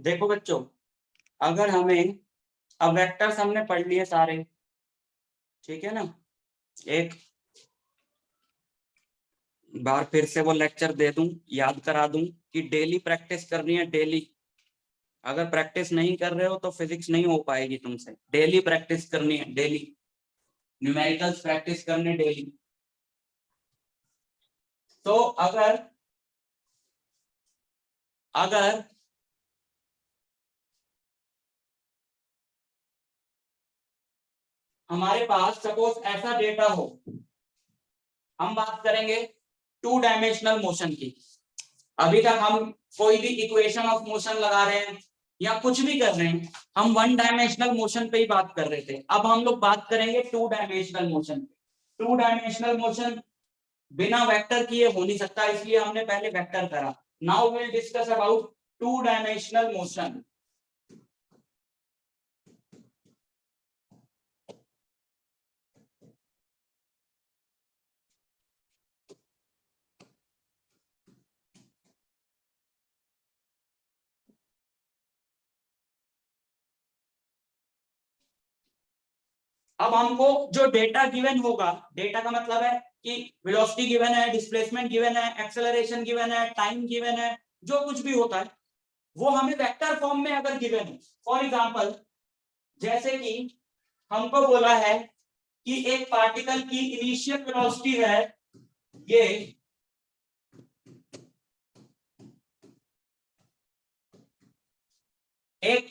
देखो बच्चों, अगर हमें अब वेक्टर्स हमने पढ़ लिए सारे, ठीक है ना। एक बार फिर से वो लेक्चर दे दूं, याद करा दूं कि डेली प्रैक्टिस करनी है, डेली। अगर प्रैक्टिस नहीं कर रहे हो तो फिजिक्स नहीं हो पाएगी तुमसे। डेली प्रैक्टिस करनी है, डेली न्यूमेरिकल्स प्रैक्टिस करने डेली। तो अगर अगर हमारे पास सपोज ऐसा डेटा हो, हम बात करेंगे टू डायमेंशनल मोशन की। अभी तक हम कोई भी इक्वेशन ऑफ मोशन लगा रहे हैं या कुछ भी कर रहे हैं, हम वन डायमेंशनल मोशन पे ही बात कर रहे थे। अब हम लोग बात करेंगे टू डायमेंशनल मोशन पे। टू डायमेंशनल मोशन बिना वेक्टर किए हो नहीं सकता, इसलिए हमने पहले वेक्टर करा। Now we will discuss about two dimensional motion. अब हमको जो डेटा गिवन होगा, डेटा का मतलब है कि वेलोसिटी गिवन है, डिस्प्लेसमेंट गिवन है, एक्सेलरेशन गिवन है, टाइम गिवन है, जो कुछ भी होता है वो हमें वेक्टर फॉर्म में अगर गिवन है। फॉर एग्जांपल, जैसे कि हमको बोला है कि एक पार्टिकल की इनिशियल वेलोसिटी है ये, एक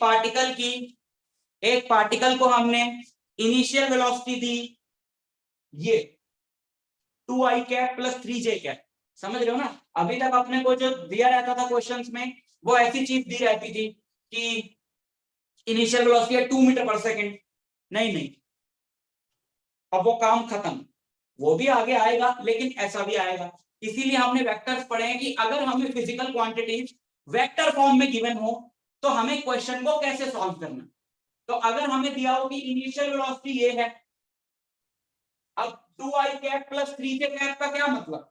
पार्टिकल को हमने इनिशियल वेलोसिटी दी ये 2i cap plus 3j cap. समझ रहे हो ना। अभी तक अपने को जो दिया रहता था क्वेश्चंस में, वो ऐसी चीज दी रहती थी कि इनिशियल वेलोसिटी है 2 मीटर पर सेकेंड। नहीं नहीं, अब वो काम खत्म। वो भी आगे आएगा लेकिन ऐसा भी आएगा। इसीलिए हमने वेक्टर्स पढ़े हैं कि अगर हमें फिजिकल क्वांटिटीज वेक्टर फॉर्म में गिवन हो तो हमें क्वेश्चन को कैसे सॉल्व करना। तो अगर हमें दिया हो कि इनिशियल वेलोसिटी ये है, अब 2i cap plus 3j cap का क्या मतलब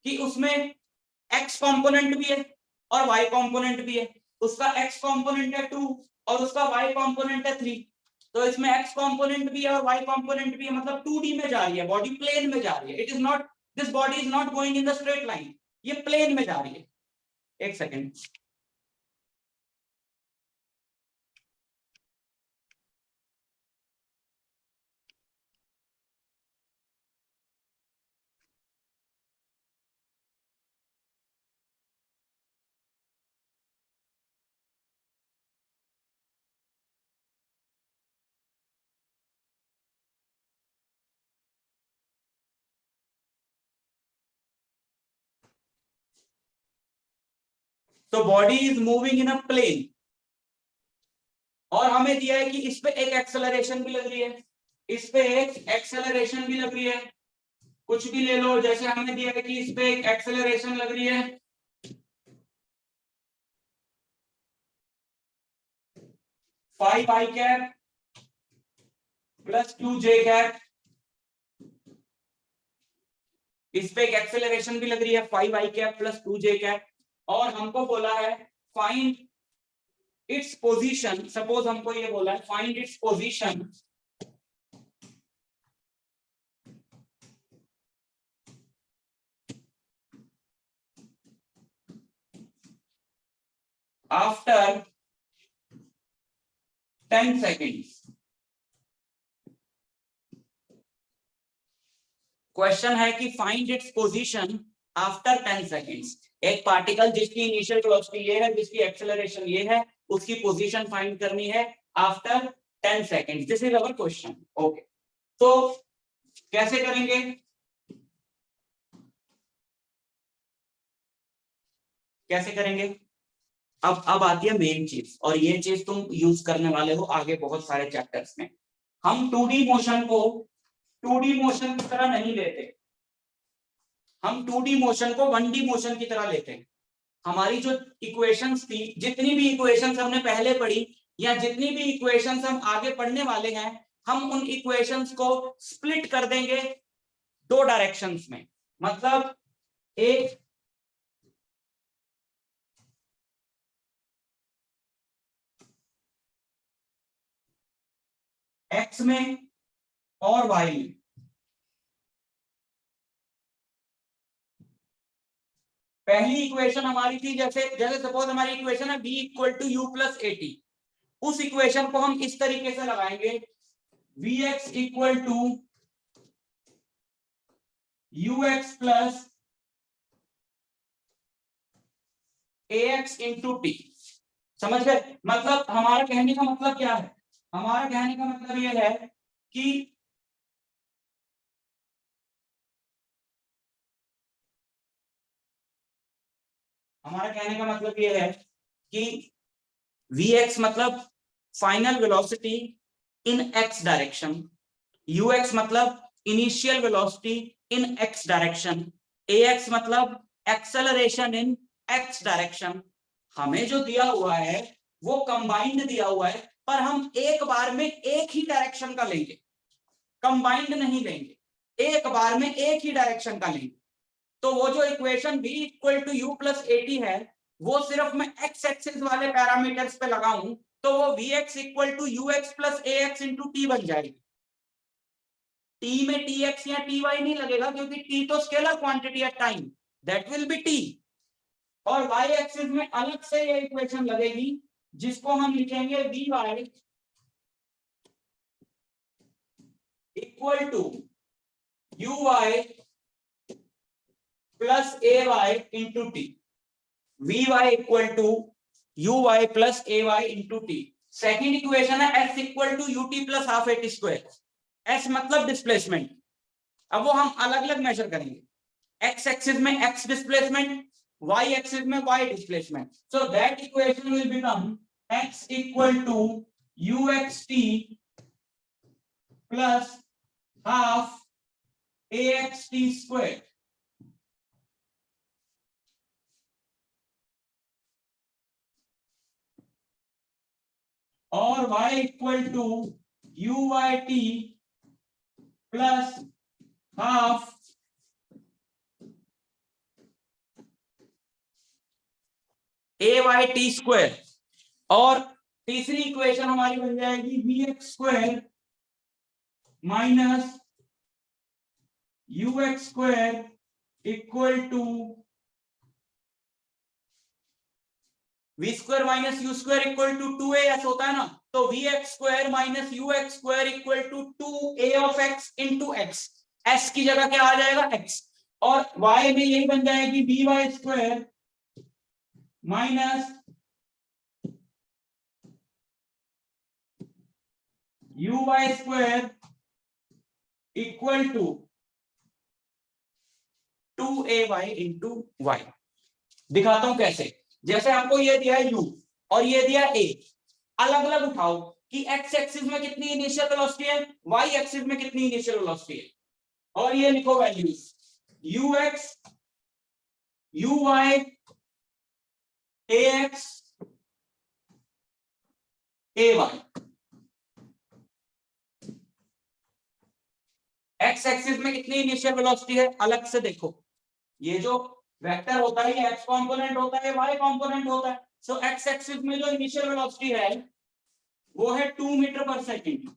कि उसमें x कंपोनेंट भी है और y कंपोनेंट भी है। उसका x कंपोनेंट है 2 और उसका y कंपोनेंट है 3। तो इसमें x कंपोनेंट भी है और y कंपोनेंट भी है, मतलब 2D में जा रही है, बॉडी प्लेन में जा रही है। It is not, this body is not going in the straight line, ये प्लेन में जा रही है। एक सेकेंड। तो body is moving in a plane और हमें दिया है कि इस पे एक एक्सेलरेशन भी लग रही है, इस पे एक एक्सेलरेशन भी लग रही है। कुछ भी ले लो, जैसे हमें दिया है कि इस पे एक एक्सेलरेशन लग रही है 5i cap plus 2j cap. इस पे एक एक्सेलरेशन भी लग रही है 5i cap plus 2j cap. और हमको बोला है फाइंड इट्स पोजीशन। सपोज हमको ये बोला है find its position after 10 seconds। Question है कि find its position after 10 seconds। एक पार्टिकल जिसकी इनिशियल वेलोसिटी ये है, जिसकी एक्सेलरेशन ये है, उसकी पोजीशन फाइंड करनी है after 10 seconds। This is our question. Okay, तो कैसे करेंगे। कैसे करेंगे, अब आती है मेन चीज, और ये चीज तुम यूज करने वाले हो आगे बहुत सारे चैप्टर्स में। हम 2D मोशन को 2D मोशन की तरह नहीं लेते, हम 2D मोशन को 1D मोशन की तरह लेते हैं। हमारी जो इक्वेशंस थी, जितनी भी इक्वेशंस हमने पहले पढ़ी या जितनी भी इक्वेशंस हम आगे पढ़ने वाले हैं, हम उन इक्वेशंस को स्प्लिट कर देंगे दो डायरेक्शंस में। मतलब एक एक्स में और वाई में। पहली इक्वेशन हमारी थी, जैसे जैसे सपोज हमारी इक्वेशन है b equal to u plus a t, उस इक्वेशन को हम इस तरीके से लगाएंगे, vx equal to ux plus ax into t. समझ गए? मतलब हमारा कहने का मतलब क्या है? हमारा कहने का मतलब यह है कि हमारा कहने का मतलब यह है कि vx मतलब फाइनल वेलोसिटी इन x डायरेक्शन, ux मतलब इनिशियल वेलोसिटी इन x डायरेक्शन, ax मतलब एक्सेलरेशन इन x डायरेक्शन। हमें जो दिया हुआ है वो कंबाइंड दिया हुआ है, पर हम एक बार में एक ही डायरेक्शन का लेंगे, कंबाइंड नहीं लेंगे, एक बार में एक ही डायरेक्शन का लेंगे। तो वो जो equation v equal to u plus a t है, वो सिर्फ मैं x एक्सिस वाले पैरामीटर्स पे लगाऊं तो वो vx equal to u x plus a x into t बन जाएगी। t में tx या ty नहीं लगेगा, क्योंकि t तो स्केलर क्वांटिटी है time, that will be t। और y एक्सिस में अलग से ये इक्वेशन लगेगी, जिसको हम लिखेंगे vy equal to uy plus ay into t. vy equal to uy plus ay into t. Second equation है s equal to ut plus half a t square. s मतलब डिस्प्लेसमेंट, अब वो हम अलग अलग मेजर करेंगे, x एक्सिस में x displacement, y axis में y displacement. So that equation will become x equal to uxt plus half axt square. और y equal to uyt plus half ayt square. और तीसरी इक्वेशन हमारी बन जाएगी vx square minus ux square equal to v square minus u square equal to 2as होता है ना, तो vx square minus ux square equal to 2a of x into x। s की जगह क्या आ जाएगा? x। और y में यही बन जाएगी vy square minus uy square equal to 2ay into y। दिखाता हूं कैसे। जैसे आपको ये दिया है u और ये दिया a, अलग अलग उठाओ कि x एक्सिस में कितनी इनिशियल वेलोसिटी है, y एक्सिस में कितनी इनिशियल वेलोसिटी है, और ये लिखो values ux uy ax ay। x axis में कितनी इनिशियल वेलोसिटी है अलग से देखो, ये जो वेक्टर होता है ये x कंपोनेंट होता है, y कंपोनेंट होता है। सो x एक्सिस में जो इनिशियल वेलोसिटी है वो है 2 मीटर पर सेकंड,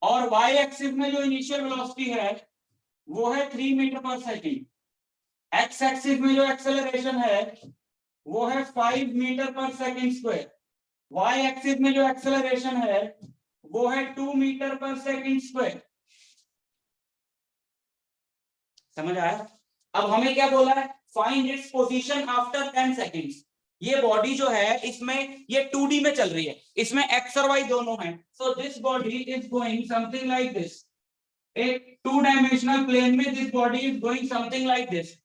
और y एक्सिस में जो इनिशियल वेलोसिटी है वो है 3 मीटर पर सेकंड। x एक्सिस में जो एक्सेलरेशन है वो है 5 मीटर पर सेकंड स्क्वायर। y एक्सिस में जो एक्सेलरेशन है वो है 2 मीटर पर सेकंड स्क्वायर। समझ आया? अब हमें क्या बोला है? Find its position after 10 seconds. ये बॉडी जो है इसमें ये 2D में चल रही है, इसमें x और y दोनों हैं। So this body is going something like this, एक 2 डायमेंशनल प्लेन में this body is going something like this.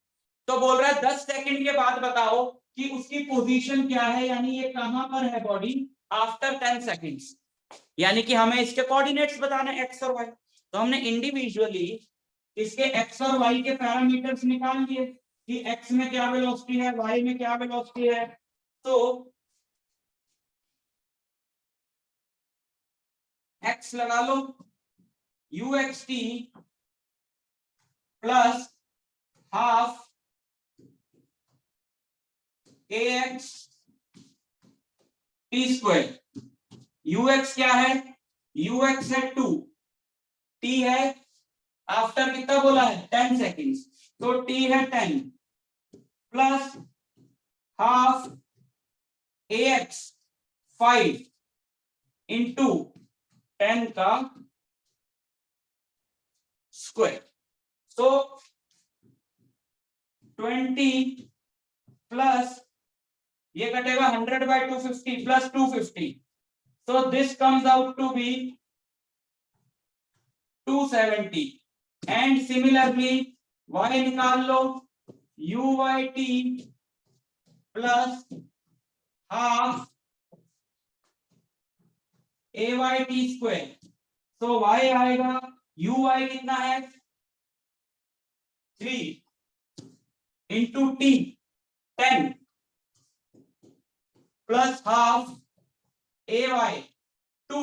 तो बोल रहा है 10 सेकंड के बाद बताओ कि उसकी पोजीशन क्या है, यानी ये कहां पर है बॉडी आफ्टर 10 सेकंड्स। यानी कि हमें इसके कोऑर्डिनेट्स बताने x और y। तो हमने इंडिविजुअली इसके x और y के पैरामीटर्स निकाल लिए कि x में क्या वेलोसिटी है, y में क्या वेलोसिटी है। तो x लगा लो uxt plus half ax T square, ux क्या है, ux है 2, t है आफ्टर कितना बोला है 10 सेकेंड्स, तो t है 10 प्लस हाफ ax 5 इंटू 10 का स्क्वायर, तो 20 प्लस ये कटेगा 100 bye 250 plus 250, so this comes out to be 270 and similarly y निकाल लो uyt plus half ayt square, तो y आएगा uy कितना है 3 into t 10 plus half ay 2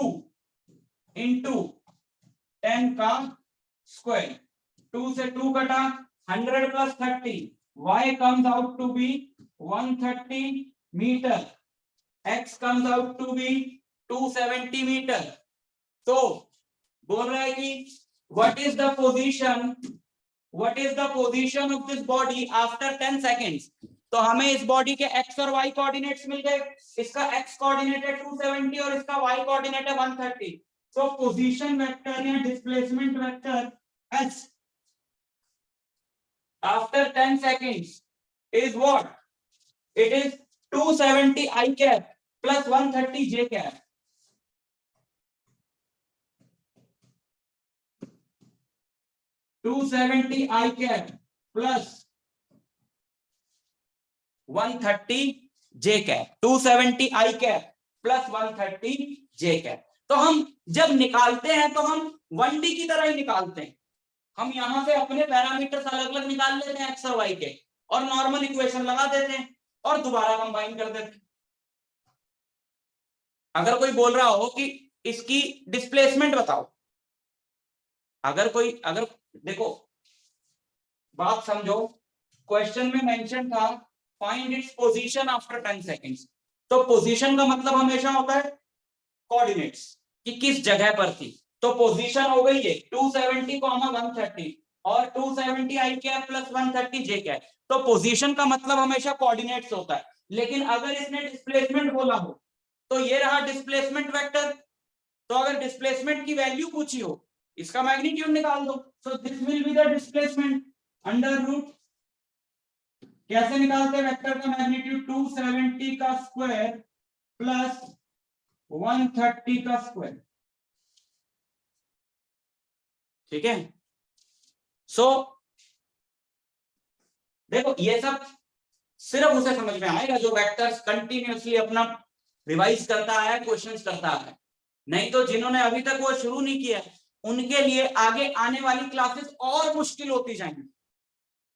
into 10 का स्क्वायर, 2 से 2 कटा 100 plus 30 y comes out to be 130 metre, x comes out to be 270 metre, तो बोल रहा है कि what is the position of this body after 10 seconds, तो हमें इस बॉडी के x और y कोऑर्डिनेट्स मिल गए, इसका x कोऑर्डिनेट है 270 और इसका y कोऑर्डिनेट है 130, so position vector या displacement vector s after 10 seconds is what, it is 270 I cap plus 130 j cap, to 270 I cap plus 130 J cap, 270 I cap plus 130 J cap, तो हम जब निकालते हैं तो हम 1D की तरह ही निकालते हैं, हम यहां से अपने पैरामीटर्स अलग अलग निकाल लेते हैं x और y के और नॉर्मल इक्वेशन लगा देते हैं और दोबारा कंबाइन कर देते हैं। अगर कोई बोल रहा हो कि इसकी डिस्प्लेसमेंट बताओ, अगर देखो बात समझो, क्वेश्चन में मेंशन था find its position after 10 seconds, तो पोजीशन का मतलब हमेशा होता है कोऑर्डिनेट्स कि किस जगह पर थी, तो पोजीशन हो गई है 270 130 और 270 I cap plus 130 J cap, तो पोजीशन का मतलब हमेशा कोऑर्डिनेट्स होता है, लेकिन अगर इसने डिस्प्लेसमेंट बोला हो तो ये रहा डिस्प्लेसमेंट वेक्टर, तो अगर डिस्प्लेसमेंट की वैल्यू पूछी हो इसका मैग्नीट्यूड निकाल दो, so this will be the displacement under root, कैसे निकालते हैं वेक्टर का मैग्नीट्यूड 270 का स्क्वायर प्लस 130 का स्क्वायर, ठीक है। सो देखो ये सब सिर्फ उसे समझ में आएगा जो वेक्टर्स कंटिन्यूअसली अपना रिवाइज करता है, क्वेश्चंस करता है, नहीं तो जिन्होंने अभी तक वो शुरू नहीं किया उनके लिए आगे आने वाली क्लासेस और मुश्किल होती जाएंगी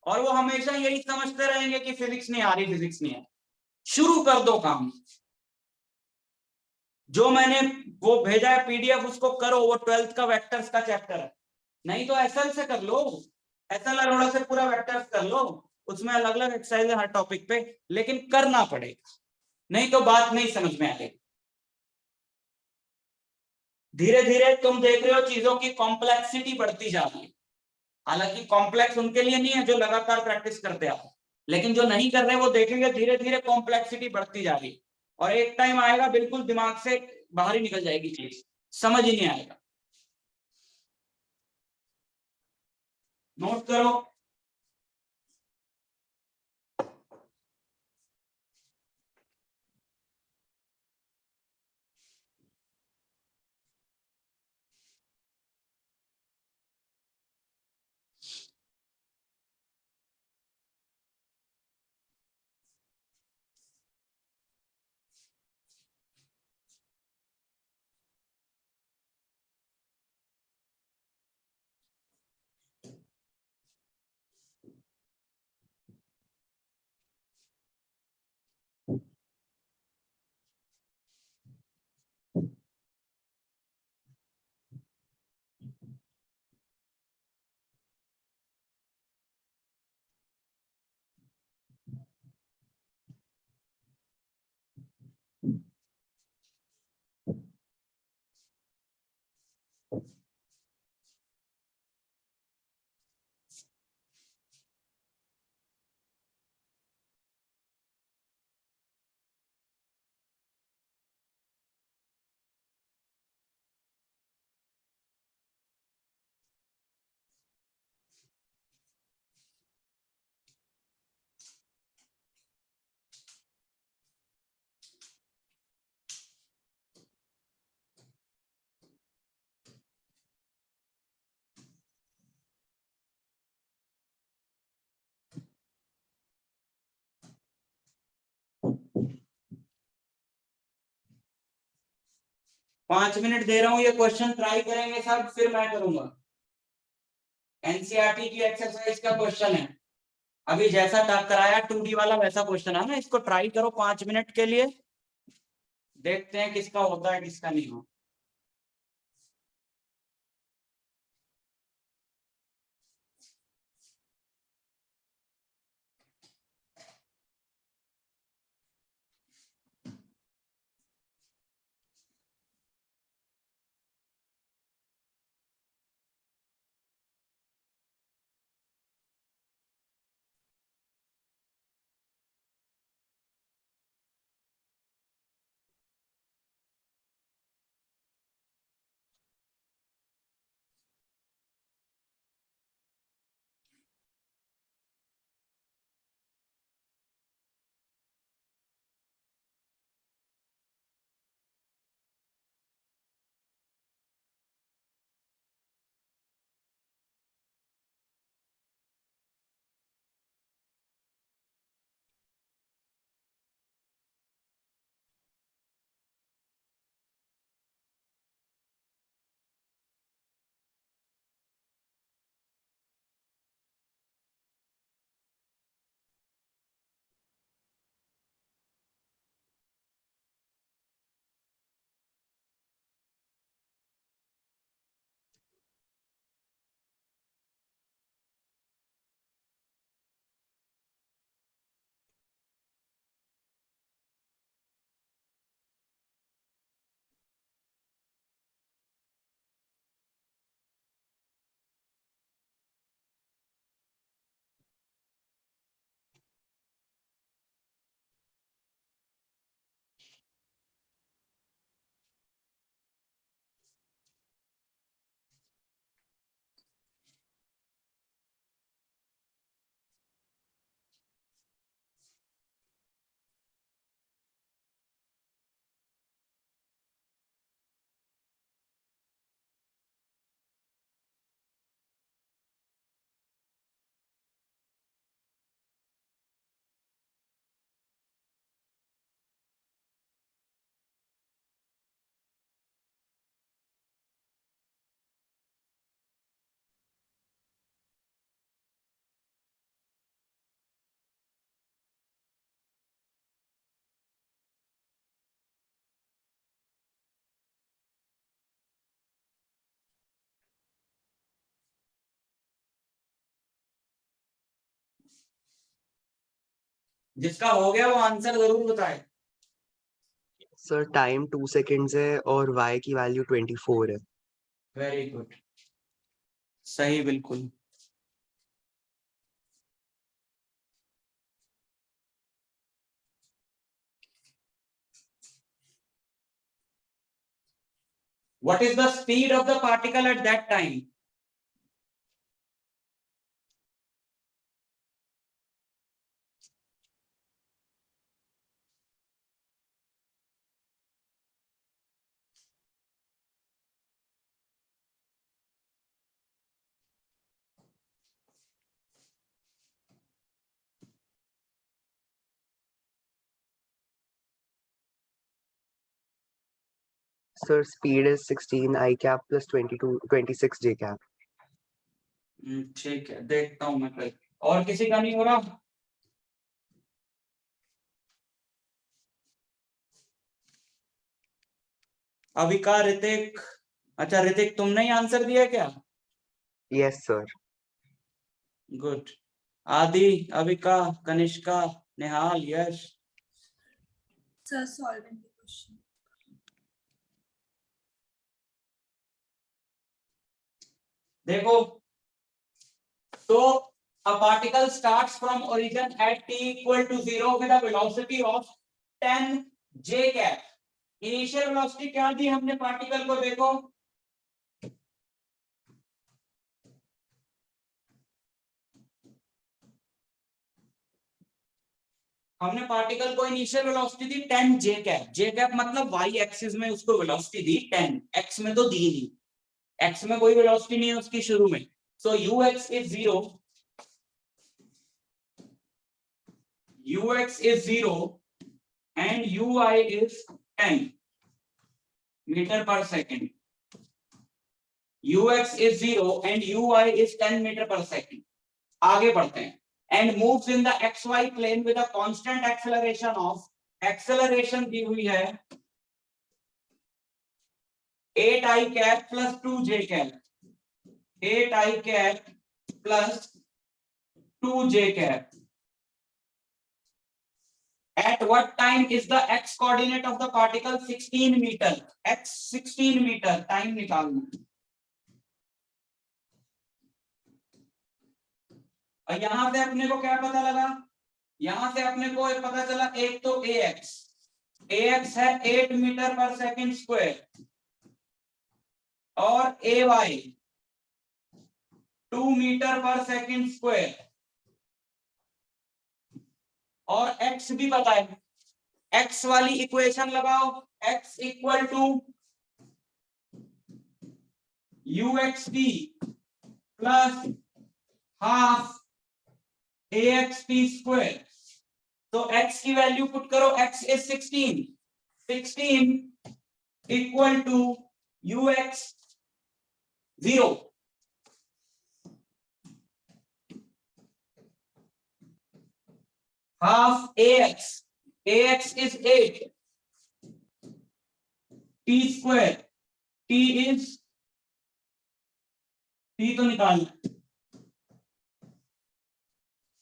और वो हमेशा यही समझते रहेंगे कि फिजिक्स नहीं आ रही, फिजिक्स नहीं आ रही। शुरू कर दो काम, जो मैंने वो भेजा है पीडीएफ उसको करो, वो 12th का वेक्टर्स का चैप्टर है, नहीं तो एसएल से कर लो, एसएल अरोड़ा से पूरा वेक्टर्स कर लो, उसमें अलग अलग एक्सरसाइज है हर टॉपिक पे, लेकिन करना पड़ेगा, नहीं तो बात नहीं समझ में आएगी। धीरे धीरे तुम देख रहे हो चीजों की कॉम्प्लेक्सिटी बढ़ती जा रही है, हालांकि कॉम्प्लेक्स उनके लिए नहीं है जो लगातार प्रैक्टिस करते आ, लेकिन जो नहीं कर रहे वो देखेंगे धीरे धीरे कॉम्प्लेक्सिटी बढ़ती जा रही है और एक टाइम आएगा बिल्कुल दिमाग से बाहर ही निकल जाएगी चीज, समझ ही नहीं आएगा। नोट करो। 5 मिनट दे रहा हूं, ये क्वेश्चन ट्राई करेंगे सब, फिर मैं करूंगा। एनसीईआरटी की एक्सरसाइज का क्वेश्चन है, अभी जैसा टाइप कराया 2D वाला वैसा क्वेश्चन है ना, इसको ट्राई करो 5 मिनट के लिए, देखते हैं किसका होता है किसका नहीं होता। जिसका हो गया वो आंसर जरूर बताए। सर टाइम 2 सेकेंड्स है और y की वैल्यू 24 है। वेरी गुड, सही बिल्कुल। What is the speed of the particle at that time? Sir speed is 16 i cap plus 26 j cap। ठीक है, देखता हूं मैं फिर। और किसी का नहीं हो रहा? अभी का ऋतिक, अच्छा ऋतिक तुमने ही आंसर दिया क्या? Yes sir. गुड। आदि, अविका, कनिष्का, निहाल, यश। Sir, solving the question. देखो, तो a particle starts from origin at t equal to 0 with a velocity of 10 j cap। Initial velocity क्या दी हमने पार्टिकल को? देखो, हमने पार्टिकल को इनिशियल वेलोसिटी दी 10 जे कैप। जे कैप मतलब y एक्सिस में उसको वेलोसिटी दी 10, x में तो दी नहीं, x में कोई वेलोसिटी नहीं है उसकी शुरू में। So ux is 0, ux is 0 and ui is 10। Meter per second, ux is 0 and uy is 10 meter per second. आगे बढ़ते हैं। and moves in the xy plane with a constant acceleration of, acceleration दी हुई है 8i cap plus 2j cap, 8i cap plus 2j cap। At what time is the x coordinate of the particle 16 meter? x 16 meter, time निकालना। और यहां से अपने को क्या पता लगा? यहां से अपने को पता चला, एक तो ax है 8 मीटर पर सेकंड स्क्वायर और ay 2 मीटर पर सेकंड स्क्वायर, और x भी पता है। x वाली इक्वेशन लगाओ, x equal to uxt plus half axt square. तो x की वैल्यू पुट करो, x is 16, 16 equal to ux 0, half ax is 8, t square, t तो निकालना।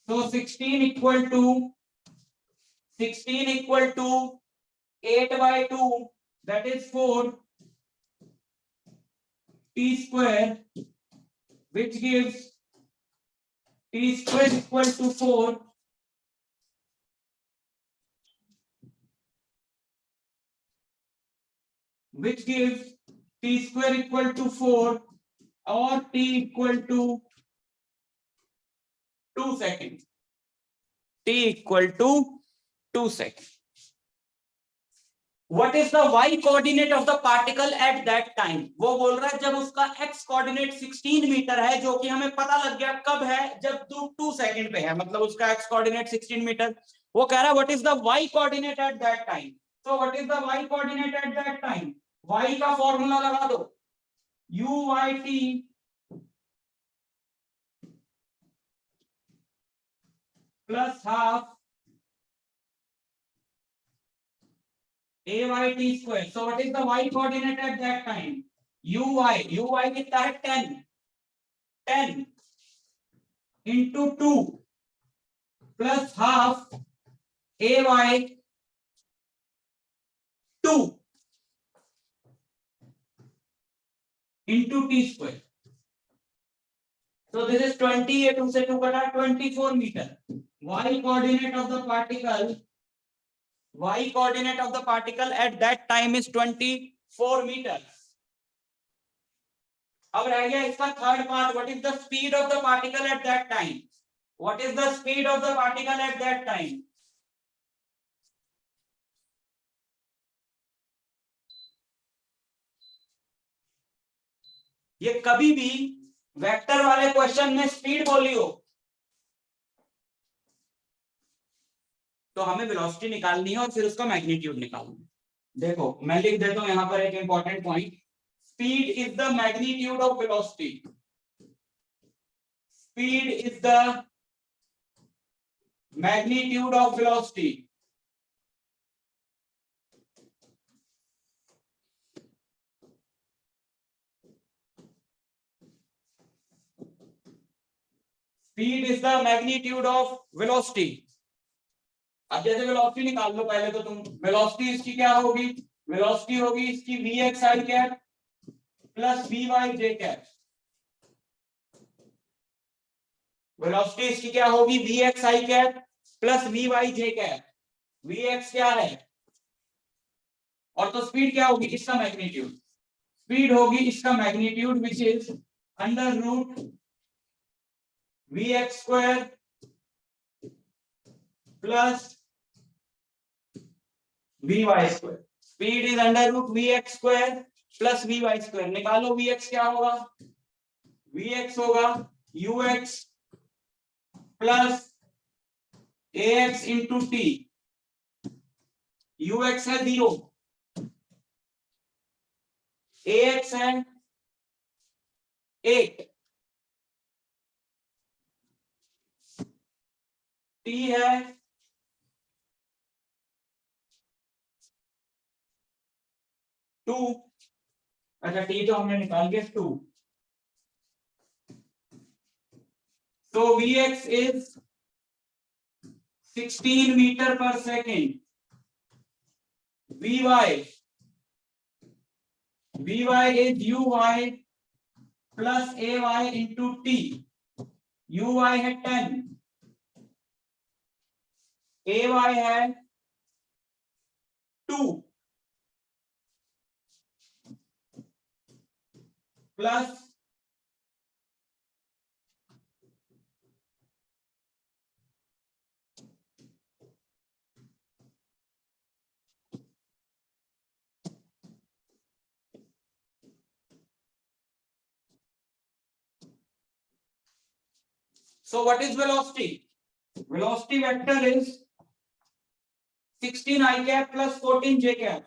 So 16 equal to 8 by 2, that is 4 t square, which gives t square equal to 4, which gives t square equal to 4 or t equal to 2 seconds, t equal to 2 seconds। What is the y coordinate of the particle at that time? वो बोल रहा है जब उसका x coordinate 16 metre है, जो कि हमें पता लग गया कब है, जब 2 सेकंड पे है, मतलब उसका x coordinate 16 मीटर। वो कह रहा है what is the y coordinate at that time? So what is the y coordinate at that time? y का फॉर्मूला लगा दो, uyt plus half ayt square। So what is the y coordinate at that time? uy कितना है 10 into 2 plus half ay 2 into t square। So this is 20, ये 2 से 2 कटा 24 metre. y coordinate of the particle at that time is 24 meters। अब रह गया इसका third part, what is the speed of the particle at that time? What is the speed of the particle at that time? ये कभी भी vector वाले question में speed बोली हो तो हमें वेलोसिटी निकालनी है और फिर उसका मैग्नीट्यूड निकालना है। देखो मैं लिख देता हूं यहां पर एक important point, speed is the magnitude of velocity, speed is the magnitude of velocity. Speed is the magnitude of velocity. अब जैसे वेलोसिटी निकाल लो पहले तो तुम, वेलोसिटी इसकी क्या होगी? वेलोसिटी होगी इसकी vxi cap plus vyj cap. Velocity इसकी क्या होगी? vxi cap plus vyj cap. vx क्या है और तो स्पीड क्या होगी? इसका मैग्नीट्यूड। स्पीड होगी इसका magnitude which is under root vx square plus vy square. Speed is under root vx square plus vy square. निकालो vx क्या होगा? vx होगा ux plus ax into t. ux है 0, ax है 8, t है 2, अच्छा t तो हमने निकाल के 2, तो Vx is 16 metre per second, Vy is Uy plus Ay into T, Uy है 10, Ay है 2 plus so what is velocity? Velocity vector is 16 I cap plus 14 j cap.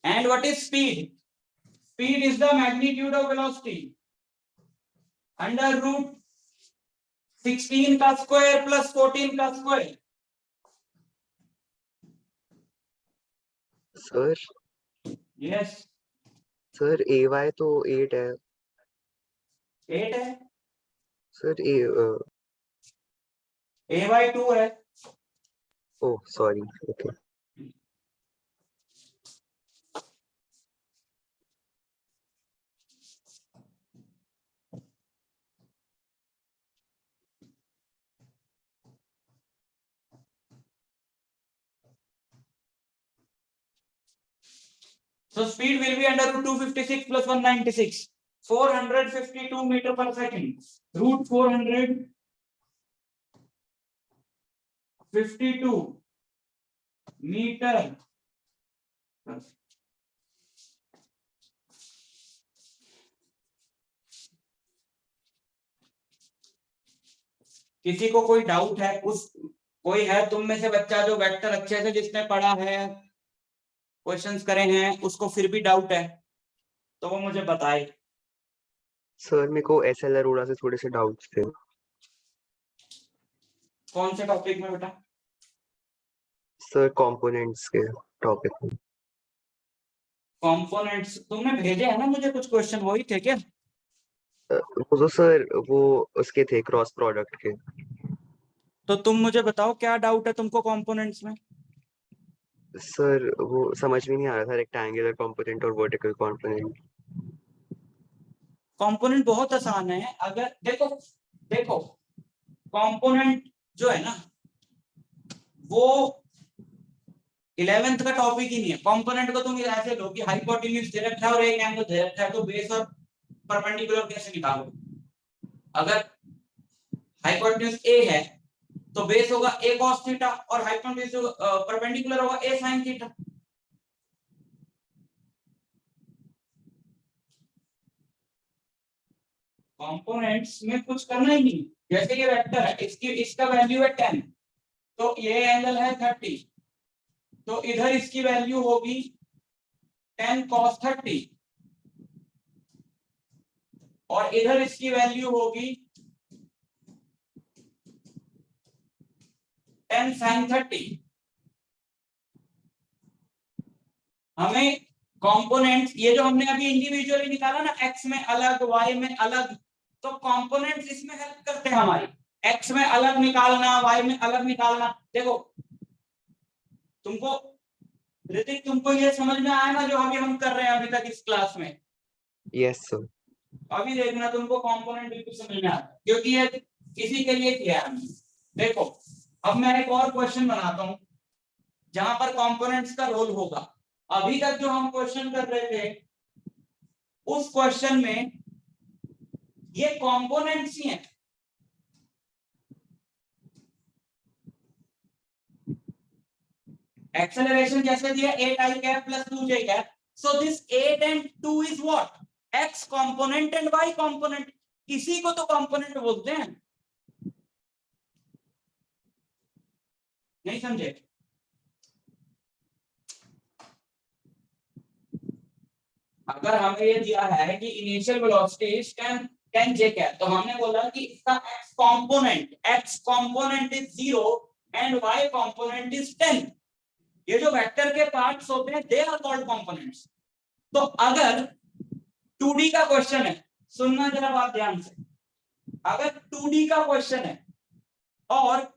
And what is speed? Speed is the magnitude of velocity under root 16 का square plus 14 का square. Sir Yes, sir ay तो 8 है 8 है, sir ay 2 है. Oh sorry okay So speed will be under root 256 plus 196, 452 meter per second. Root 452 meter. किसी को कोई doubt है, उस कोई है तुम में से बच्चा जो वेक्टर अच्छे से जिसने पढ़ा है, क्वेश्चंस करे हैं, उसको फिर भी डाउट है तो वो मुझे बताए. सर मेरे को एसएल अरोड़ा से थोड़े से डाउट्स थे कौन से टॉपिक में बेटा? सर कंपोनेंट्स के टॉपिक में कंपोनेंट्स तुमने भेजे है ना मुझे, कुछ क्वेश्चन वही थे क्या? वो तो सर वो उसके थे क्रॉस प्रोडक्ट के तो तुम मुझे बताओ क्या डाउट है तुमको कंपोनेंट्स में? सर वो समझ में नहीं आ रहा था रेक्टेंगुलर कंपोनेंट और वर्टिकल कंपोनेंट कंपोनेंट बहुत आसान है. अगर देखो कंपोनेंट जो है ना वो 11th का टॉपिक ही नहीं है. कंपोनेंट को तुम ऐसे लो कि हाइपोटेन्यूज दे रखा है और एक एंगल दे रखा है, तो बेस और परपेंडिकुलर कैसे निकालो? अगर हाइपोटेन्यूज ए है तो बेस होगा a cos थीटा और हाइपोटेन्यूज परपेंडिकुलर होगा a sin थीटा. कंपोनेंट्स में कुछ करना ही नहीं. जैसे ये वेक्टर है, इसका वैल्यू है 10, तो ये एंगल है 30, तो इधर इसकी वैल्यू होगी 10 cos 30 और इधर इसकी वैल्यू होगी 10 sin 30. हमें कंपोनेंट्स ये जो हमने अभी इंडिविजुअली निकाला ना, x में अलग y में अलग, तो कंपोनेंट्स इसमें हेल्प करते हैं हमारी. x में अलग निकालना, y में अलग निकालना. देखो तुमको ऋतिक, तुमको ये समझ में आया ना जो अभी हम कर रहे हैं अभी तक इस क्लास में? यस सर अभी देखना तुमको कंपोनेंट बिल्कुल समझ में आता है, क्योंकि ये इसी के लिए किया है. देखो अब मैं एक और क्वेश्चन बनाता हूं जहां पर कंपोनेंट्स का रोल होगा. अभी तक जो हम क्वेश्चन कर रहे थे उस क्वेश्चन में ये कंपोनेंट्स ही हैं. एक्सेलरेशन जैसे दिया 8i cap plus 2j cap, so this 8 and 2 is what? x component and y component. इसी को तो कंपोनेंट बोलते हैं. नहीं समझे? अगर हमें ये दिया है कि initial velocity is 10 j cap, तो हमने बोला कि इसका x component is 0 and y component is 10। ये जो वेक्टर के पार्ट्स होते हैं दे आर कॉल्ड कंपोनेंट्स। तो अगर 2D का क्वेश्चन है, सुनना जरा बात ध्यान से, अगर 2D का क्वेश्चन है और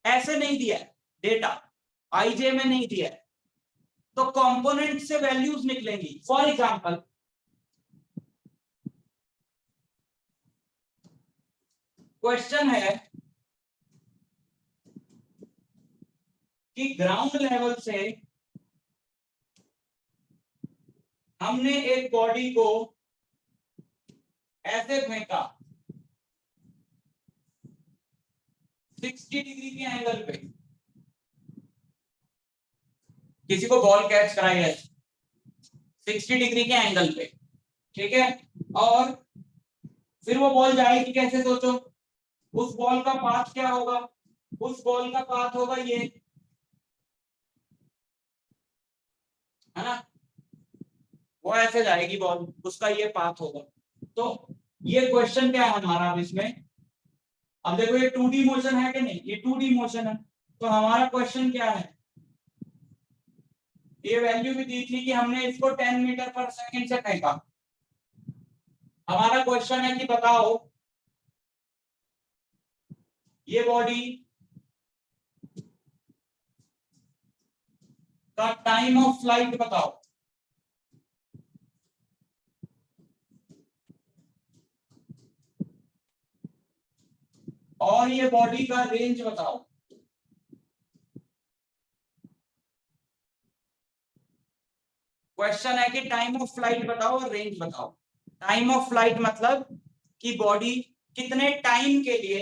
ऐसे नहीं दिया है डेटा, IJ में नहीं दिया है, तो कंपोनेंट से वैल्यूज निकलेंगी। फॉर एग्जांपल क्वेश्चन है कि ग्राउंड लेवल से हमने एक बॉडी को ऐसे फेंका 60 डिग्री के एंगल पे, किसी को बॉल कैच कराई है 60 डिग्री के एंगल पे, ठीक है, और फिर वो बॉल जाएगी कैसे? सोचो, उस बॉल का पाथ क्या होगा? उस बॉल का पाथ होगा ये, है ना, वो ऐसे जाएगी बॉल, उसका ये पाथ होगा। तो ये क्वेश्चन क्या है हमारा अब इसमें? अब देखो ये 2D मोशन है कि नहीं? ये 2D मोशन है। तो हमारा क्वेश्चन क्या है? ये वैल्यू भी दी थी कि हमने इसको 10 मीटर पर सेकंड से फेंका। हमारा क्वेश्चन है कि बताओ ये बॉडी का टाइम ऑफ फ्लाइट बताओ। और ये बॉडी का रेंज बताओ। क्वेश्चन है कि टाइम ऑफ फ्लाइट बताओ और रेंज बताओ। टाइम ऑफ फ्लाइट मतलब कि बॉडी कितने टाइम के लिए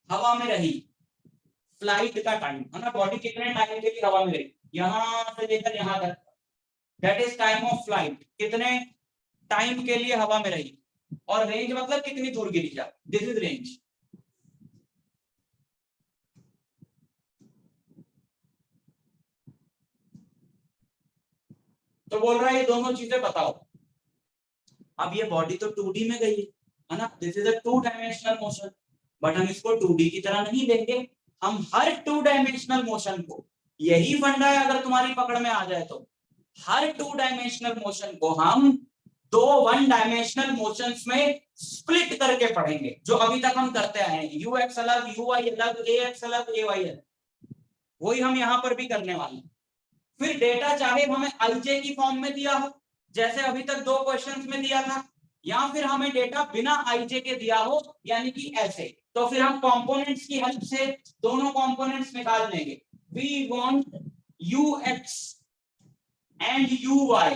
हवा में रही, फ्लाइट का टाइम है ना, बॉडी कितने टाइम के लिए हवा में रही, यहां से लेकर यहां तक, that is time of flight, कितने टाइम के लिए हवा में रही। और रेंज मतलब कितनी दूर गिरी जा, दिस इज रेंज। तो बोल रहा है ये दोनों चीजें बताओ। अब ये बॉडी तो 2D में गई है ना, this is a 2 dimensional motion, but हम इसको 2D की तरह नहीं देंगे, हम हर 2 डायमेंशनल मोशन को, यही फंडा है अगर तुम्हारी पकड़ में आ जाए तो, हर 2 डायमेंशनल मोशन को हम 2 1 डायमेंशनल मोशंस में स्प्लिट करके पढ़ेंगे, जो अभी तक हम करते आए हैं। ux अलग, uy अलग, ax अलग, ay अलग, वही हम यहां पर भी करने वाले हैं। फिर डेटा चाहे हमें IJ की फॉर्म में दिया हो, जैसे अभी तक 2 क्वेश्चंस में दिया था, या फिर हमें डेटा बिना IJ के दिया हो, यानी कि ऐसे, तो फिर हम कंपोनेंट्स की हेल्प से दोनों कंपोनेंट्स निकाल लेंगे। We want ux and uy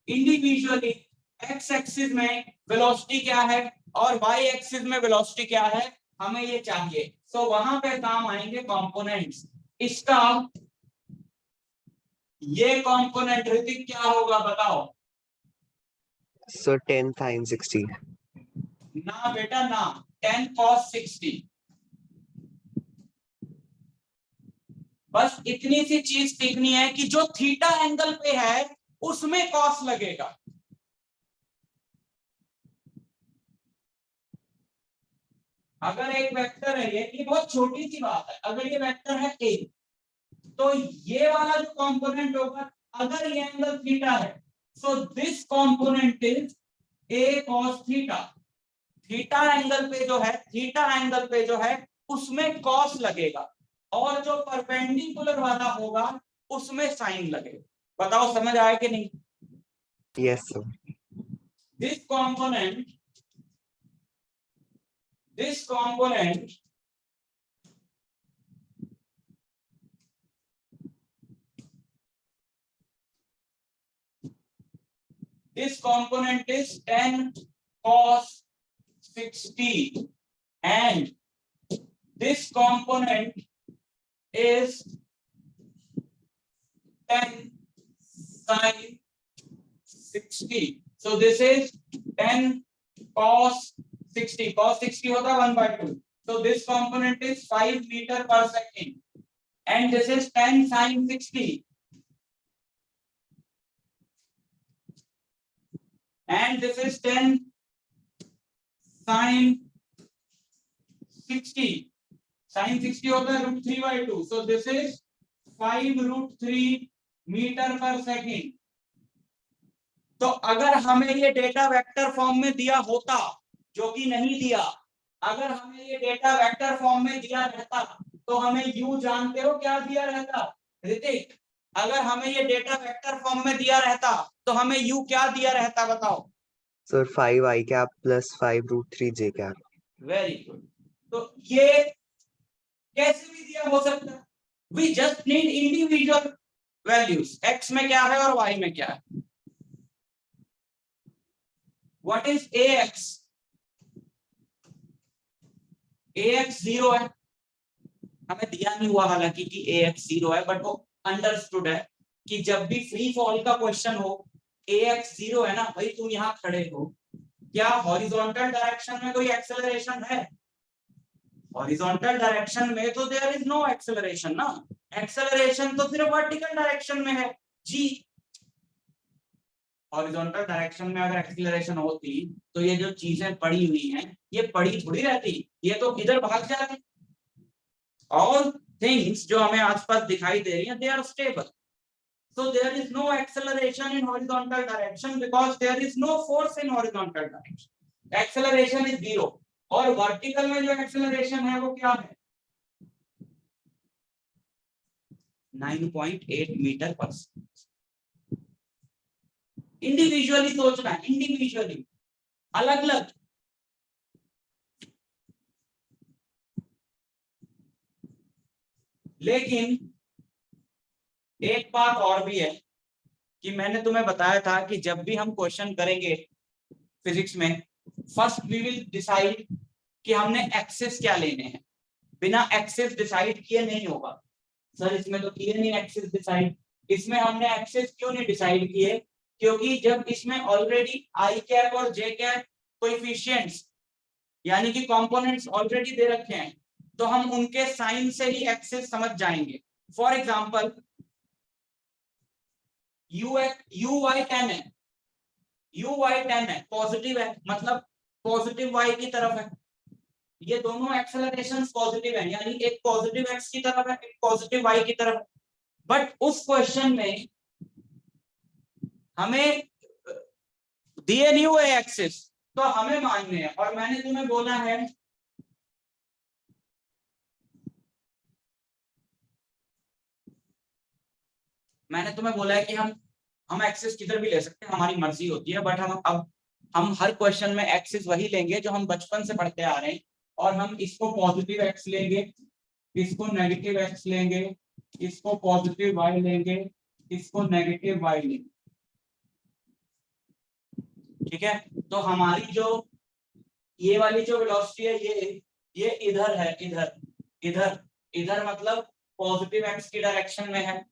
individually, x axis में वेलोसिटी क्या है और y एक्सिस में वेलोसिटी क्या है, हमें ये चाहिए। सो वहां पे काम आएंगे कंपोनेंट्स। इसका ये कंपोनेंट ऋतिक क्या होगा बताओ? So 10 sin 60. ना बेटा ना, 10 cos 60। बस इतनी सी चीज सीखनी है कि जो थीटा एंगल पे है उसमें cos लगेगा। अगर एक वेक्टर है, ये बहुत छोटी सी बात है, अगर ये वेक्टर है a, तो ये वाला जो कंपोनेंट होगा, अगर ये एंगल थीटा है, so this component is a cos theta. Theta angle पे जो है, थीटा एंगल पे जो है उसमें cos लगेगा, और जो परपेंडिकुलर वाला होगा उसमें साइन लगेगा। बताओ समझ आया कि नहीं? Yes, sir. This component this component is 10 cos 60 and this component is 10 sin 60. So this is 10 cos 60. Cos 60 होता है 1/2, So this component is 5 meter per second, and this is 10 sin 60, and this is 10 sin 60. Sin 60 होता है √3/2. So this is 5√3 metre per second. तो अगर हमें ये data vector form में दिया होता, जो कि नहीं दिया, अगर हमें ये डेटा वेक्टर फॉर्म में दिया रहता तो हमें u जानते हो क्या दिया रहता ऋतिक? अगर हमें ये डेटा वेक्टर फॉर्म में दिया रहता तो हमें u क्या दिया रहता बताओ? Sir 5 i cap plus 5√3 j cap. Very good. तो ये कैसे भी दिया हो सकता है. We just need individual values. x में क्या है और y में क्या है. What is ax? ax 0 है. हमें दिया नहीं हुआ हालांकि कि ax 0 है, बट वो अंडरस्टूड है कि जब भी फ्री फॉल का क्वेश्चन हो, ax 0 है ना भाई, तुम यहाँ खड़े हो, क्या हॉरिजॉन्टल डायरेक्शन में कोई एक्सेलरेशन है? हॉरिजॉन्टल डायरेक्शन में तो देयर इज नो एक्सेलरेशन ना. एक्सेलरेशन तो सिर्फ वर्टिकल डायरेक्शन में है जी. हॉरिजॉन्टल डायरेक्शन में अगर एक्सेलरेशन होती तो ये जो चीजें पड़ी हुई हैं ये पड़ी थोड़ी रहती, ये तो इधर भाग जाती. ऑल थिंग्स जो हमें आसपास दिखाई दे रही हैं they are stable. So there is no acceleration in horizontal direction because there is no force in horizontal direction. Acceleration is 0. और वर्टिकल में जो एक्सेलरेशन है वो क्या है? 9.8 मीटर पर सेकंड. इंडिविजुअली सोचना है, इंडिविजुअली, अलग अलग. लेकिन एक बात और भी है कि मैंने तुम्हें बताया था कि जब भी हम क्वेश्चन करेंगे फिजिक्स में, फर्स्ट वी विल डिसाइड कि हमने एक्सिस क्या लेने हैं. बिना एक्सिस डिसाइड किए नहीं होगा. सर इसमें तो किए नहीं एक्सिस डिसाइड. इसमें हमने एक्सिस क्यों नहीं डिसाइड किए? क्योंकि जब इसमें ऑलरेडी आई कैप और जे कैप कोएफिशिएंट्स यानी कि कंपोनेंट्स ऑलरेडी दे रखे हैं, तो हम उनके साइन से ही एक्सिस समझ जाएंगे. फॉर एग्जांपल uy 10 है, uy 10 है, पॉजिटिव है, मतलब पॉजिटिव y की तरफ है. ये दोनों एक्सेलरेशंस पॉजिटिव है, यानी एक पॉजिटिव x की तरफ है, एक पॉजिटिव y की तरफ है. बट उस क्वेश्चन में हमें दिए नहीं हुए एक्सिस, तो हमें मानने हैं. और मैंने तुम्हें बोला है कि हम एक्सिस किधर भी ले सकते हैं, हमारी मर्जी होती है. बट हम हर क्वेश्चन में एक्सिस वही लेंगे जो हम बचपन से पढ़ते आ रहे हैं. और हम इसको पॉजिटिव एक्स लेंगे, इसको नेगेटिव एक्स लेंगे, इसको पॉजिटिव वाई लेंगे, इसको नेगेटिव वाई लेंगे. ठीक है. तो हमारी जो ये वाली जो वेलोसिटी है ये इधर है, इधर इधर इधर मतलब पॉजिटिव एक्स की डायरेक्शन में है,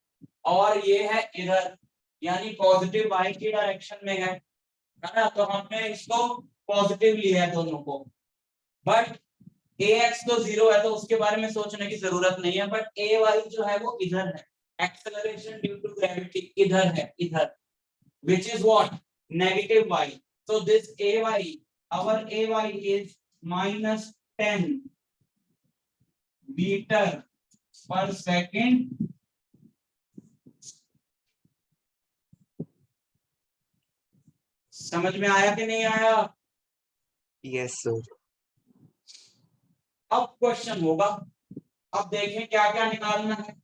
और ये है इधर यानी पॉजिटिव वाई की डायरेक्शन में है ना. तो हमने इसको पॉजिटिव लिया है दोनों को. बट ax तो 0 है तो उसके बारे में सोचने की जरूरत नहीं है. बट ay जो है वो इधर है. एक्सेलरेशन ड्यू टू ग्रेविटी इधर है, इधर, which is what? Negative y. So this ay, our ay is -10 meter per second. समझ में आया कि नहीं आया? Yes sir. अब क्वेश्चन होगा. अब देखें क्या क्या निकालना है.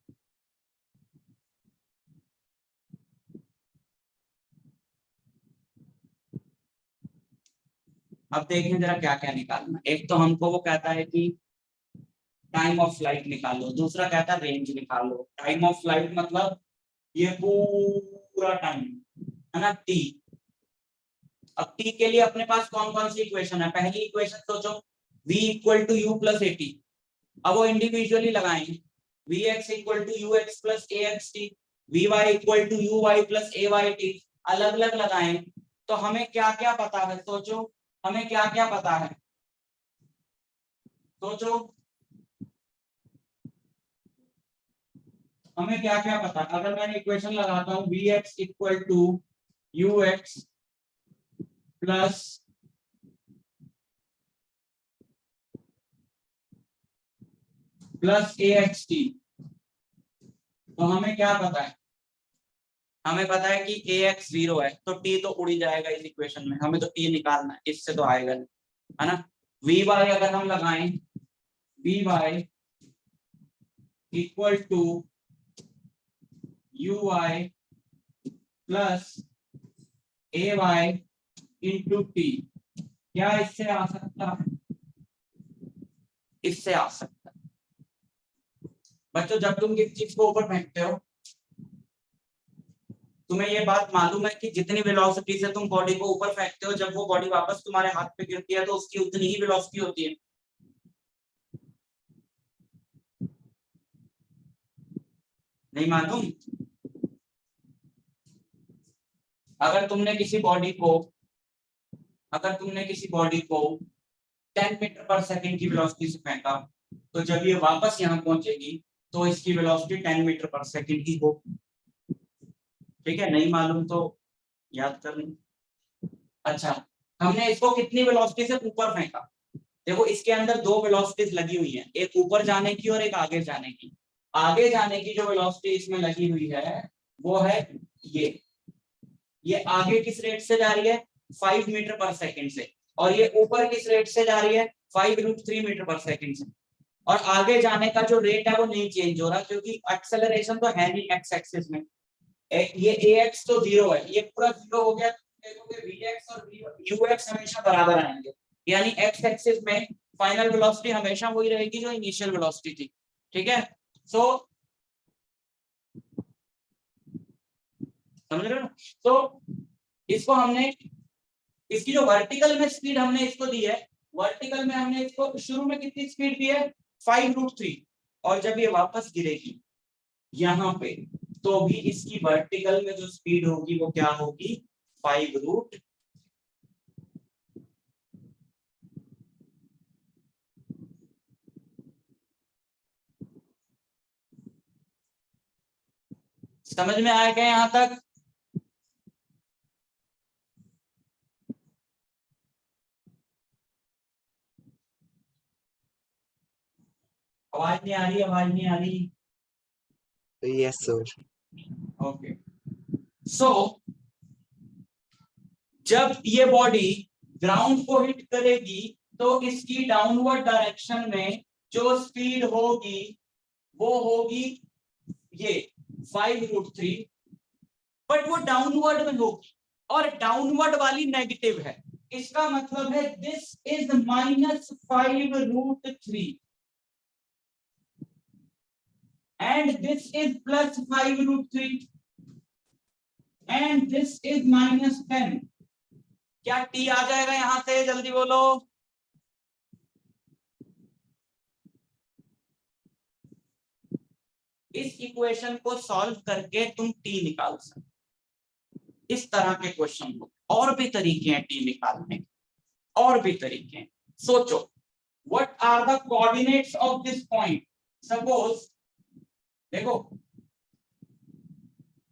अब देखें जरा क्या क्या निकालना. एक तो हमको वो कहता है कि टाइम ऑफ फ्लाइट निकालो, दूसरा कहता है रेंज निकालो. टाइम ऑफ फ्लाइट मतलब ये पूरा टाइम है ना, t. अब t के लिए अपने पास कौन कौन सी इक्वेशन है? पहली इक्वेशन सोचो, v = u + at. अब वो इंडिविजुअली लगाएंगे. vx = ux + axt, vy = uy + ayt. अलग अलग लगाएं तो हमें क्या क्या पता है? सोचो हमें क्या क्या पता है. सोचो हमें क्या क्या पता। अगर मैं इक्वेशन लगाता हूं Vx equal to Ux plus AXT, तो हमें क्या पता है? हमें पता है कि Ax 0 है तो T तो उड़ ही जाएगा इस इक्वेशन में, हमें तो T निकालना है, इससे तो आएगा नहीं, है ना। Vy अगर हम लगाएं Vy equal to Uy plus Ay into T, क्या इससे आ सकता है? इससे आ सकता है। बच्चों जब तुम किसी चीज को ऊपर फेंकते हो, तुम्हें ये बात मालूम है कि जितनी वेलोसिटी से तुम बॉडी को ऊपर फेंकते हो, जब वो बॉडी वापस तुम्हारे हाथ पे गिरती है तो उसकी उतनी ही वेलोसिटी होती है। नहीं मालूम? अगर तुमने किसी बॉडी को 10 मीटर पर सेकंड की वेलोसिटी से फेंका, तो जब ये वापस यहाँ पहुंचेगी तो इसकी वेलोसिटी 10 मीटर पर सेकंड ही हो। ठीक है, नहीं मालूम तो याद कर लें। अच्छा, हमने इसको कितनी वेलोसिटी से ऊपर फेंका? देखो इसके अंदर दो वेलोसिटीज लगी हुई हैं, एक ऊपर जाने की और एक आगे जाने की। आगे जाने की जो वेलोसिटी इसमें लगी हुई है वो है ये आगे किस रेट से जा रही है? 5 मीटर पर सेकंड से। और ये ऊपर किस रेट से जा रही है? 5√3 मीटर पर सेकंड से। और आगे जाने का जो रेट है वो नहीं चेंज हो रहा, क्योंकि एक्सेलरेशन तो है नहीं एक्स एक्सिस में। ये ax तो 0 है, ये पूरा 0 हो गया, तो देखोगे vx और ux हमेशा बराबर आएंगे, यानी x एक्सिस में फाइनल वेलोसिटी हमेशा वही रहेगी जो इनिशियल वेलोसिटी थी। ठीक है, सो समझ रहे हो? तो इसको हमने, इसकी जो वर्टिकल में स्पीड हमने इसको दी है, वर्टिकल में हमने इसको शुरू में कितनी स्पीड दी है? 5√3, और जब ये वापस गिरेगी यहाँ पे तो भी इसकी वर्टिकल में जो स्पीड होगी वो क्या होगी? 5√, समझ में आया क्या यहां तक? आवाज नहीं आ रही, आवाज नहीं आ रही। Yes, sir. ओके, सो जब ये बॉडी ग्राउंड को हिट करेगी तो इसकी डाउनवर्ड डायरेक्शन में जो स्पीड होगी वो होगी ये 5√3, बट वो डाउनवर्ड में होगी, और डाउनवर्ड वाली नेगेटिव है। इसका मतलब है this is -5√3 and this is +5√3 and this is -10। क्या t आ जाएगा यहां से? जल्दी बोलो। इस इक्वेशन को सॉल्व करके तुम t निकाल सकते। इस तरह के क्वेश्चन को और भी तरीके हैं t निकालने के, और भी तरीके हैं। सोचो, what are the coordinates of this point? Suppose देखो,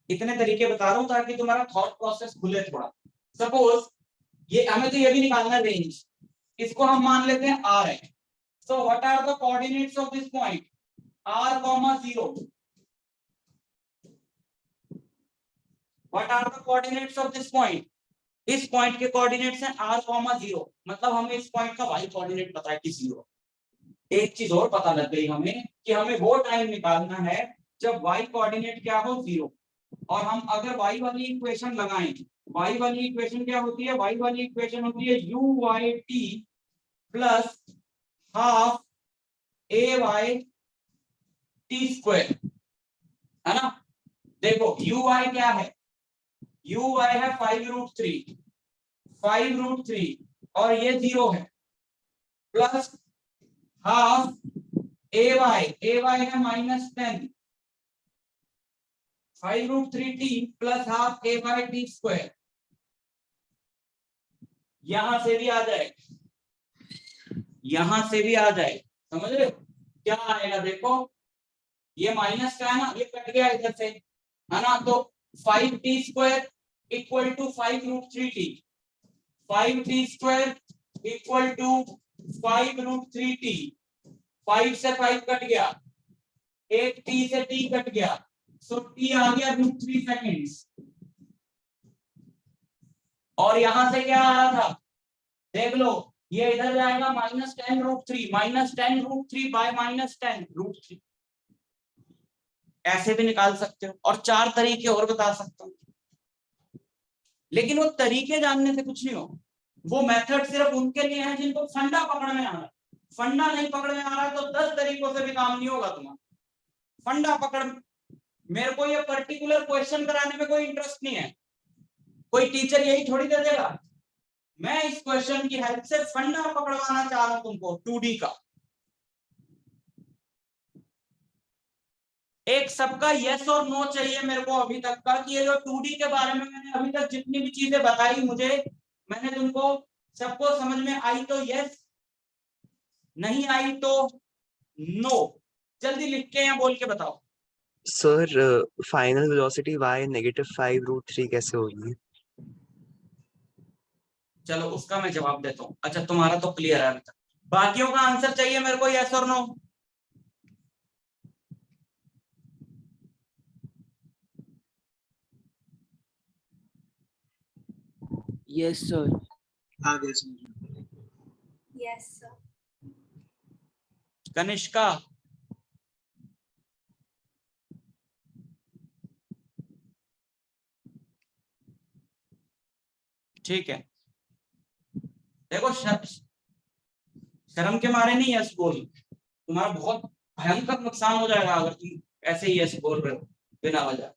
इतने तरीके बता रहा हूं ताकि तुम्हारा थॉट प्रोसेस खुले थोड़ा। सपोज ये हमें तो ये भी निकालना रेंज, इसको हम मान लेते हैं r है। So what are the coordinates of this point? r, 0। What are the coordinates of this point? इस पॉइंट के कोऑर्डिनेट्स हैं r, 0, मतलब हमें इस पॉइंट का y कोऑर्डिनेट पता है कि 0। एक चीज और पता लग गई हमें कि हमें वो टाइम निकालना है जब y कोऑर्डिनेट क्या हो? 0। और हम अगर y वाली इक्वेशन लगाएं, y वाली इक्वेशन क्या होती है? y वाली इक्वेशन होती है uyt plus half ay t², है ना। देखो uy क्या है? uy है 5√3 और ये 0 है, प्लस हाफ ay है -10, 5√3t plus half ay t²। यहां से भी आ जाए, यहां से भी आ जाए, समझ रहे हो क्या आएगा? देखो ये माइनस का है ना, ये कट गया इधर से, है ना, तो 5t² equal to 5√3t, 5t² equal to 5√3t, 5 से 5 कट गया, एक t से t कट गया, सो t आ गया √3 सेकेंड्स। और यहां से क्या आ रहा था देख लो, ये इधर जाएगा -10√3, -10√3 बाय -10√3, ऐसे भी निकाल सकते हो, और 4 तरीके और बता सकता हूं। लेकिन वो तरीके जानने से कुछ नहीं हो, वो मेथड सिर्फ उनके लिए है जिनको फंडा पकड़ में आ रहा है। फंडा नहीं पकड़ में आ रहा तो 10 तरीकों से भी काम नहीं होगा तुम्हारा। फंडा पकड़, मेरे को ये पर्टिकुलर क्वेश्चन कराने में कोई इंटरेस्ट नहीं है, कोई टीचर यही थोड़ी दे देगा। मैं इस क्वेश्चन की हेल्प से फंडा पकड़वाना चाह रहा हूं तुमको 2D का। एक सबका यस और नो चाहिए मेरे को अभी तक का, कि ये जो 2D के बारे में मैंने अभी तक जितनी भी चीजें बताई मुझे, मैंने तुमको सबको समझ में आई तो यस, नहीं आई तो नो। जल्दी लिख के या बोल के बताओ। सर फाइनल वेलोसिटी y -5√3 कैसे होगी? चलो उसका मैं जवाब देता हूँ। अच्छा तुम्हारा तो क्लियर है अभी तक, बाकियों का आंसर चाहिए मेरे को यस और no. Yes, sir. Yes, sir. Kanishka, ठीक है। देखो शर्म के मारे नहीं यस बोल, तुम्हारा बहुत भयंकर नुकसान हो जाएगा अगर तुम ऐसे ही यस बोल रहे हो बिना वजह।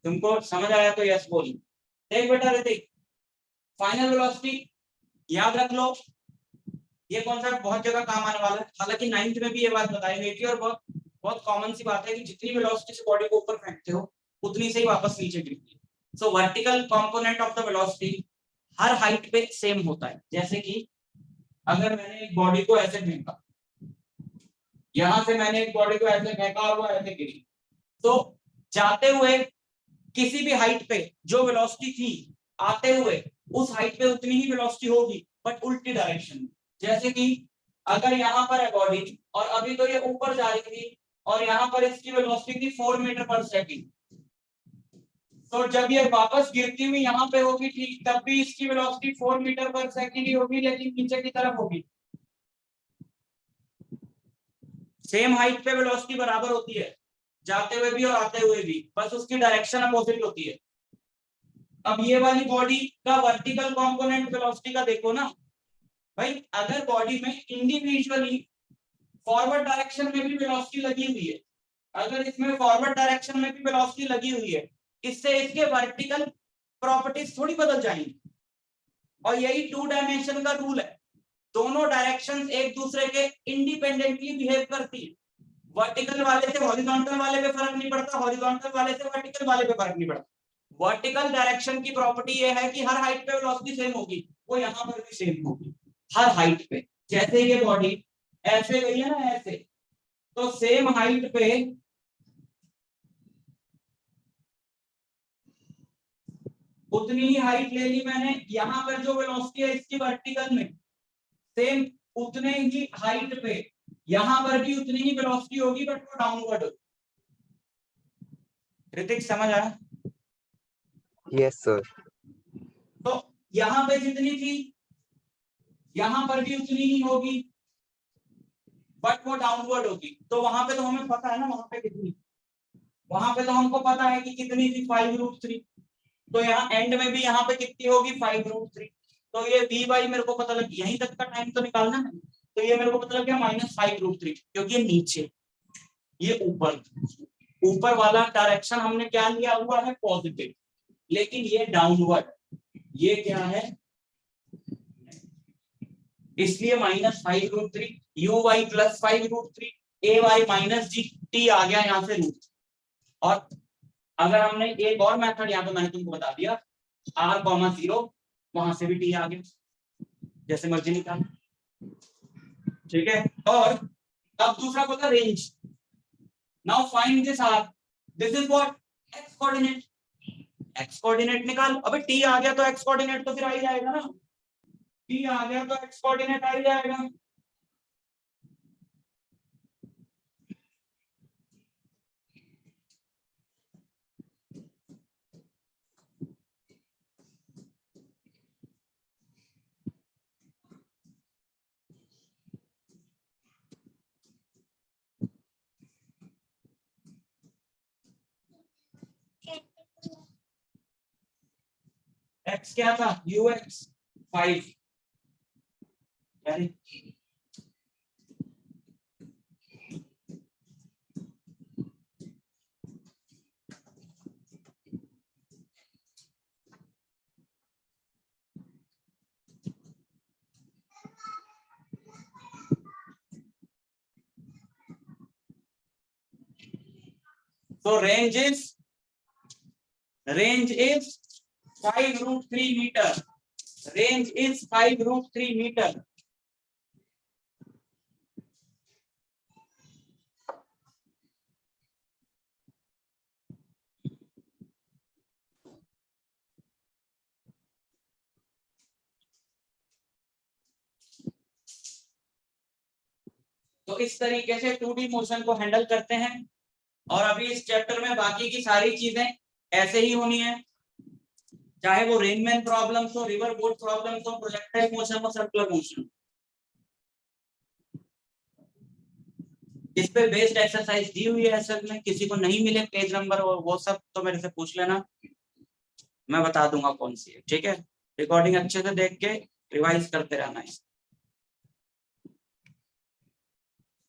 तुमको समझ आया तो यस बोल। देख बेटा ऋतिक, फाइनल वेलोसिटी याद रख लो, ये कॉन्सेप्ट बहुत जगह काम आने वाला है। हालांकि 9th में भी ये बात बताई गई थी, और बहुत बहुत कॉमन सी बात है कि जितनी वेलोसिटी से बॉडी को ऊपर फेंकते हो उतनी से ही वापस नीचे गिरती है। सो vertical component of the velocity her height पे सेम होता है। जैसे कि अगर मैंने एक बॉडी को ऐसे फेंका, यहां से मैंने एक बॉडी को ऐसे फेंका और वो ऐसे गिरी, तो जाते हुए किसी भी हाइट पे जो वेलोसिटी थी, आते हुए उस हाइट पे उतनी ही वेलोसिटी होगी, बट उल्टी डायरेक्शन में। जैसे कि अगर यहाँ पर है बॉडी और अभी तो ये ऊपर जा रही थी और यहाँ पर इसकी वेलोसिटी थी 4 मीटर पर सेकंड, तो जब ये वापस गिरती हुई यहाँ पे होगी ठीक, तब भी इसकी वेलोसिटी 4 मीटर पर सेकंड ही होगी, लेकिन नीचे की तरफ होगी। सेम हाइट पे वेलोसिटी बराबर होती है, जाते हुए भी और आते हुए भी, बस उसकी डायरेक्शन अपोजिट होती है। अब ये वाली बॉडी का वर्टिकल कंपोनेंट वेलोसिटी का देखो ना भाई, अगर बॉडी में इंडिविजुअली फॉरवर्ड डायरेक्शन में भी वेलोसिटी लगी हुई है, अगर इसमें फॉरवर्ड डायरेक्शन में भी वेलोसिटी लगी हुई है, इससे इसके वर्टिकल प्रॉपर्टीज थोड़ी बदल जाएंगी। और यही 2 डायमेंशन का रूल है, दोनों डायरेक्शंस एक दूसरे के इंडिपेंडेंटली बिहेव करती है। वर्टिकल वाले से हॉरिजॉन्टल वाले पे फर्क नहीं पड़ता, हॉरिजॉन्टल वाले से वर्टिकल वाले पे फर्क नहीं पड़ता। वर्टिकल डायरेक्शन की प्रॉपर्टी ये है कि हर हाइट पे वेलोसिटी सेम होगी, वो यहाँ पर भी सेम होगी हर हाइट पे। जैसे ये बॉडी ऐसे गई है ना ऐसे, तो सेम हाइट पे उतनी ही हाइट ले ली मैंने, यहाँ पर जो वेलोसिटी है इसकी वर्टिकल में, सेम उतने ही हाइट पे यहाँ पर भी उतनी ही वेलोसिटी होगी, बट वो डाउनवर्ड होगी। ऋतिक समझ आया? Yes sir. तो यहाँ पे जितनी थी यहाँ पर भी उतनी ही होगी, बट वो डाउनवर्ड होगी। तो वहां पे तो हमें पता है ना वहां पे कितनी, वहां पे तो हमको पता है कि कितनी थी 5√3, तो यहाँ एंड में भी यहाँ पे कितनी होगी 5√3। तो ये वी बाई मेरे को पता लग, यहीं तक का टाइम तो निकालना है, तो ये मेरे को पता लग गया -5√3, क्योंकि ये नीचे ये ऊपर, ऊपर वाला डायरेक्शन हमने क्या लिया हुआ है पॉजिटिव, लेकिन ये डाउनवर्ड, ये क्या है, इसलिए -5√3 u y + 5√3 a y - g t आ गया यहाँ से रूट। और अगर हमने एक और मेथड यहाँ पे मैंने तुमको बता दिया r, 0, वहां से भी t आ गया, जैसे मर्जी निकाल। ठीक है। और अब दूसरा बोला range. Now find this r, this is what, x coordinate. X coordinate निकालो। अबे टी आ गया तो एक्स कोऑर्डिनेट तो फिर आ ही जाएगा ना, टी आ गया तो एक्स कोऑर्डिनेट आ ही जाएगा। एक्स क्या था, you x 5। So range is 5√3 meter. Range is 5√3 meter. तो इस तरीके से 2D मोशन को हैंडल करते हैं। और अभी इस चैप्टर में बाकी की सारी चीजें ऐसे ही होनी है, चाहे वो रेनमैन प्रॉब्लम्स हो, रिवर बोट प्रॉब्लम्स हो, प्रोजेक्टाइल मोशन हो, सर्कुलर मोशन। इस पे बेस्ड एक्सरसाइज दी हुई है असल में, किसी को नहीं मिले पेज नंबर और वो सब तो मेरे से पूछ लेना, मैं बता दूंगा कौन सी है। ठीक है, रिकॉर्डिंग अच्छे से देख के रिवाइज करते रहना है।